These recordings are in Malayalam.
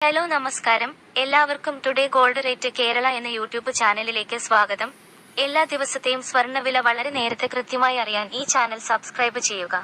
ഹലോ നമസ്കാരം, എല്ലാവർക്കും ടുഡേ ഗോൾഡ് റേറ്റ് കേരള എന്ന യൂട്യൂബ് ചാനലിലേക്ക് സ്വാഗതം. എല്ലാ ദിവസത്തെയും സ്വർണ്ണവില വളരെ നേരത്തെ കൃത്യമായി അറിയാൻ ഈ ചാനൽ സബ്സ്ക്രൈബ് ചെയ്യുക.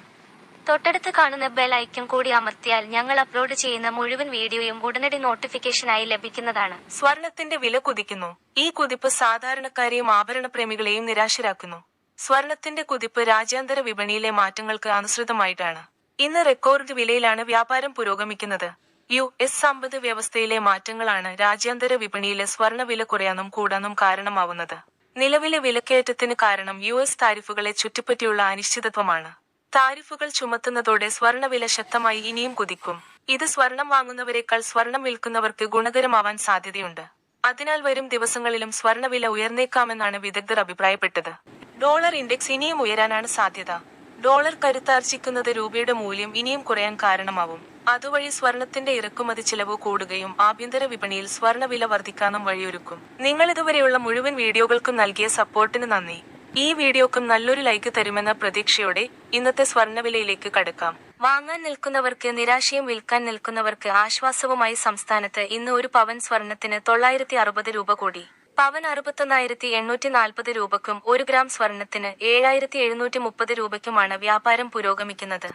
തൊട്ടടുത്ത് കാണുന്ന ബെൽ ഐക്കൺ കൂടി അമർത്തിയാൽ ഞങ്ങൾ അപ്ലോഡ് ചെയ്യുന്ന മുഴുവൻ വീഡിയോയും ഉടനടി നോട്ടിഫിക്കേഷനായി ലഭിക്കുന്നതാണ്. സ്വർണത്തിന്റെ വില കുതിക്കുന്നു. ഈ കുതിപ്പ് സാധാരണക്കാരെയും ആഭരണപ്രേമികളെയും നിരാശരാക്കുന്നു. സ്വർണത്തിന്റെ കുതിപ്പ് രാജ്യാന്തര വിപണിയിലെ മാറ്റങ്ങൾക്ക് അനുസൃതമായിട്ടാണ്. ഇന്ന് റെക്കോർഡ് വിലയിലാണ് വ്യാപാരം പുരോഗമിക്കുന്നത്. US സമ്പദ് വ്യവസ്ഥയിലെ മാറ്റങ്ങളാണ് രാജ്യാന്തര വിപണിയിലെ സ്വർണ്ണവില കുറയാനും കൂടാനും കാരണമാവുന്നത്. നിലവിലെ വിലക്കയറ്റത്തിന് കാരണം US താരിഫുകളെ ചുറ്റിപ്പറ്റിയുള്ള അനിശ്ചിതത്വമാണ്. താരിഫുകൾ ചുമത്തുന്നതോടെ സ്വർണ്ണവില ശക്തമായി ഇനിയും കുതിക്കും. ഇത് സ്വർണം വാങ്ങുന്നവരെക്കാൾ സ്വർണം വിൽക്കുന്നവർക്ക് ഗുണകരമാവാൻ സാധ്യതയുണ്ട്. അതിനാൽ വരും ദിവസങ്ങളിലും സ്വർണ്ണവില ഉയർന്നേക്കാമെന്നാണ് വിദഗ്ധർ അഭിപ്രായപ്പെട്ടത്. ഡോളർ ഇൻഡെക്സ് ഇനിയും ഉയരാനാണ് സാധ്യത. ഡോളർ കരുത്താർജിക്കുന്നത് രൂപയുടെ മൂല്യം ഇനിയും കുറയാൻ കാരണമാവും. അതുവഴി സ്വർണത്തിന്റെ ഇറക്കുമതി ചിലവ് കൂടുകയും ആഭ്യന്തര വിപണിയിൽ സ്വർണ്ണവില വർദ്ധിക്കാനും വഴിയൊരുക്കും. നിങ്ങൾ ഇതുവരെയുള്ള മുഴുവൻ വീഡിയോകൾക്കും നൽകിയ സപ്പോർട്ടിന് നന്ദി. ഈ വീഡിയോക്കും നല്ലൊരു ലൈക്ക് തരുമെന്ന പ്രതീക്ഷയോടെ ഇന്നത്തെ സ്വർണ്ണവിലയിലേക്ക് കടക്കാം. വാങ്ങാൻ നിൽക്കുന്നവർക്ക് നിരാശയും വിൽക്കാൻ നിൽക്കുന്നവർക്ക് ആശ്വാസവുമായി സംസ്ഥാനത്ത് ഇന്ന് ഒരു പവൻ സ്വർണത്തിന് 960 രൂപ കൂടി. പവൻ 61,840 രൂപയ്ക്കും 1 ഗ്രാം സ്വർണത്തിന് 7,730 രൂപയ്ക്കുമാണ് വ്യാപാരം പുരോഗമിക്കുന്നത്.